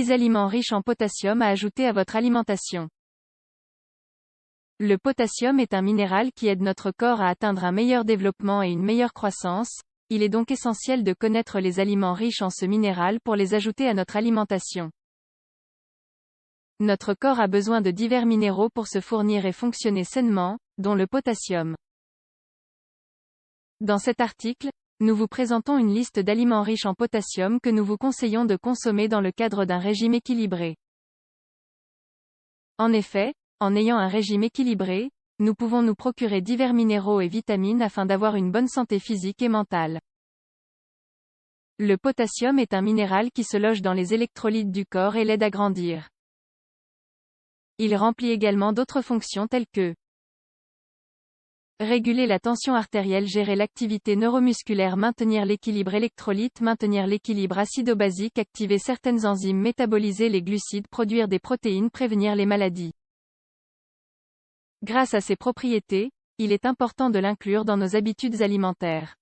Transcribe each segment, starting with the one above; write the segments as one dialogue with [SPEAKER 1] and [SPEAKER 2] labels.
[SPEAKER 1] 10 aliments riches en potassium à ajouter à votre alimentation. Le potassium est un minéral qui aide notre corps à atteindre un meilleur développement et une meilleure croissance. Il est donc essentiel de connaître les aliments riches en ce minéral pour les ajouter à notre alimentation. Notre corps a besoin de divers minéraux pour se fournir et fonctionner sainement, dont le potassium. Dans cet article, nous vous présentons une liste d'aliments riches en potassium que nous vous conseillons de consommer dans le cadre d'un régime équilibré. En effet, en ayant un régime équilibré, nous pouvons nous procurer divers minéraux et vitamines afin d'avoir une bonne santé physique et mentale. Le potassium est un minéral qui se loge dans les électrolytes du corps et l'aide à grandir. Il remplit également d'autres fonctions telles que réguler la tension artérielle, gérer l'activité neuromusculaire, maintenir l'équilibre électrolyte, maintenir l'équilibre acido-basique, activer certaines enzymes, métaboliser les glucides, produire des protéines, prévenir les maladies. Grâce à ses propriétés, il est important de l'inclure dans nos habitudes alimentaires.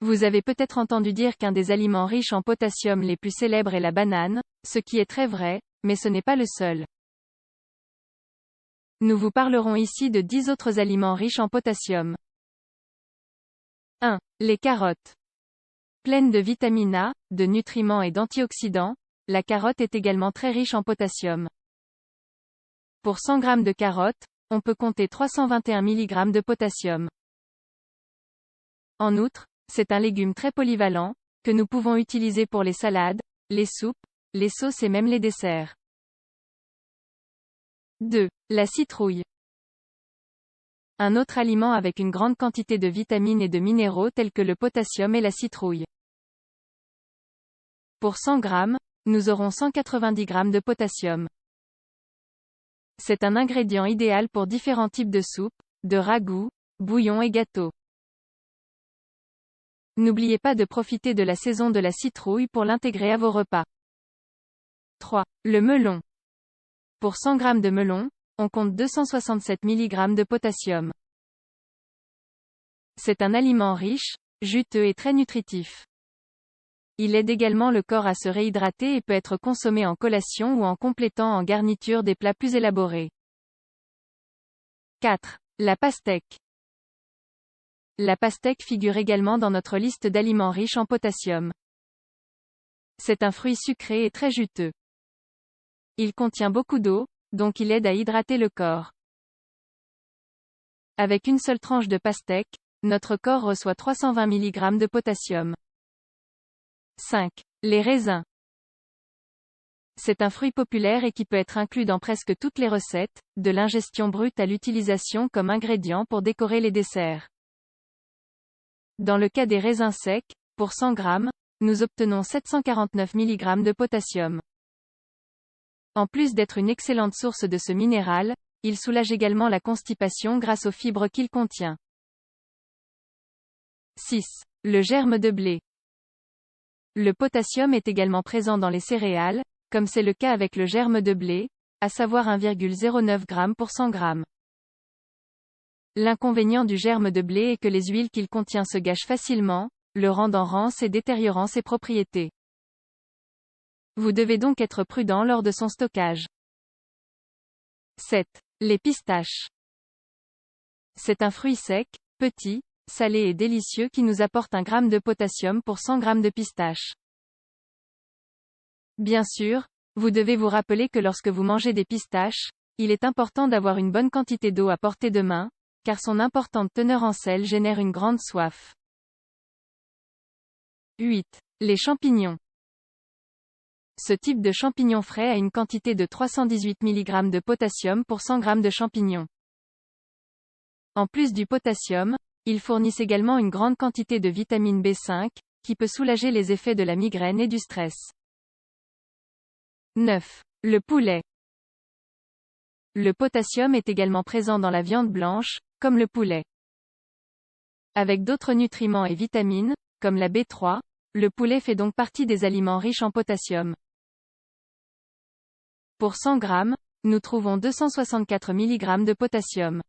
[SPEAKER 1] Vous avez peut-être entendu dire qu'un des aliments riches en potassium les plus célèbres est la banane, ce qui est très vrai, mais ce n'est pas le seul. Nous vous parlerons ici de 10 autres aliments riches en potassium. 1. Les carottes. Pleine de vitamine A, de nutriments et d'antioxydants, la carotte est également très riche en potassium. Pour 100 g de carottes, on peut compter 321 mg de potassium. En outre, c'est un légume très polyvalent, que nous pouvons utiliser pour les salades, les soupes, les sauces et même les desserts. 2. La citrouille. Un autre aliment avec une grande quantité de vitamines et de minéraux tels que le potassium et la citrouille. Pour 100 g, nous aurons 190 g de potassium. C'est un ingrédient idéal pour différents types de soupes, de ragoûts, bouillons et gâteaux. N'oubliez pas de profiter de la saison de la citrouille pour l'intégrer à vos repas. 3. Le melon. Pour 100 g de melon, on compte 267 mg de potassium. C'est un aliment riche, juteux et très nutritif. Il aide également le corps à se réhydrater et peut être consommé en collation ou en complétant en garniture des plats plus élaborés. 4. La pastèque. La pastèque figure également dans notre liste d'aliments riches en potassium. C'est un fruit sucré et très juteux. Il contient beaucoup d'eau, donc il aide à hydrater le corps. Avec une seule tranche de pastèque, notre corps reçoit 320 mg de potassium. 5. Les raisins. C'est un fruit populaire et qui peut être inclus dans presque toutes les recettes, de l'ingestion brute à l'utilisation comme ingrédient pour décorer les desserts. Dans le cas des raisins secs, pour 100 g, nous obtenons 749 mg de potassium. En plus d'être une excellente source de ce minéral, il soulage également la constipation grâce aux fibres qu'il contient. 6. Le germe de blé. Le potassium est également présent dans les céréales, comme c'est le cas avec le germe de blé, à savoir 1,09 g pour 100 g. L'inconvénient du germe de blé est que les huiles qu'il contient se gâchent facilement, le rendant rance et détériorant ses propriétés. Vous devez donc être prudent lors de son stockage. 7. Les pistaches. C'est un fruit sec, petit, salé et délicieux qui nous apporte 1 g de potassium pour 100 g de pistaches. Bien sûr, vous devez vous rappeler que lorsque vous mangez des pistaches, il est important d'avoir une bonne quantité d'eau à portée de main, car son importante teneur en sel génère une grande soif. 8. Les champignons. Ce type de champignon frais a une quantité de 318 mg de potassium pour 100 g de champignons. En plus du potassium, ils fournissent également une grande quantité de vitamine B5, qui peut soulager les effets de la migraine et du stress. 9. Le poulet. Le potassium est également présent dans la viande blanche, comme le poulet. Avec d'autres nutriments et vitamines, comme la B3, le poulet fait donc partie des aliments riches en potassium. Pour 100 g, nous trouvons 264 mg de potassium.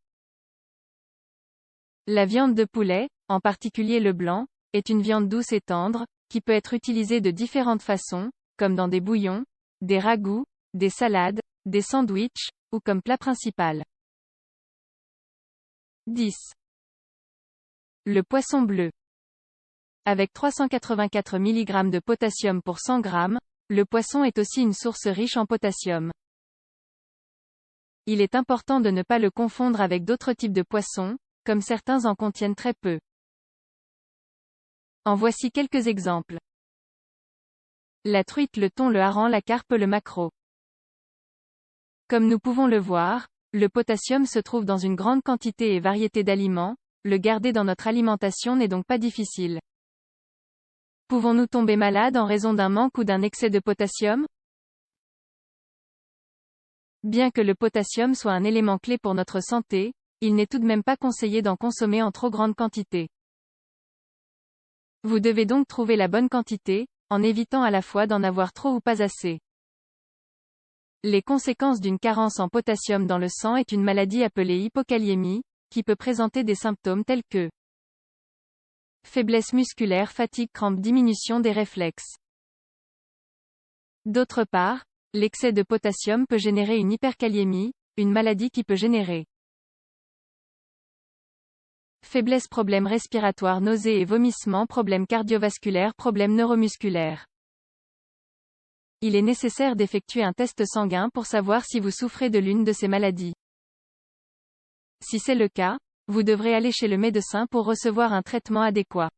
[SPEAKER 1] La viande de poulet, en particulier le blanc, est une viande douce et tendre, qui peut être utilisée de différentes façons, comme dans des bouillons, des ragoûts, des salades, des sandwichs, ou comme plat principal. 10. Le poisson bleu. Avec 384 mg de potassium pour 100 g, le poisson est aussi une source riche en potassium. Il est important de ne pas le confondre avec d'autres types de poissons, comme certains en contiennent très peu. En voici quelques exemples. La truite, le thon, le hareng, la carpe, le maquereau. Comme nous pouvons le voir, le potassium se trouve dans une grande quantité et variété d'aliments, le garder dans notre alimentation n'est donc pas difficile. Pouvons-nous tomber malade en raison d'un manque ou d'un excès de potassium? Bien que le potassium soit un élément clé pour notre santé, il n'est tout de même pas conseillé d'en consommer en trop grande quantité. Vous devez donc trouver la bonne quantité, en évitant à la fois d'en avoir trop ou pas assez. Les conséquences d'une carence en potassium dans le sang est une maladie appelée hypokaliémie, qui peut présenter des symptômes tels que faiblesse musculaire, fatigue, crampes, diminution des réflexes. D'autre part, l'excès de potassium peut générer une hyperkaliémie, une maladie qui peut générer faiblesse, problèmes respiratoires, nausées et vomissements, problèmes cardiovasculaires, problèmes neuromusculaires. Il est nécessaire d'effectuer un test sanguin pour savoir si vous souffrez de l'une de ces maladies. Si c'est le cas, vous devrez aller chez le médecin pour recevoir un traitement adéquat.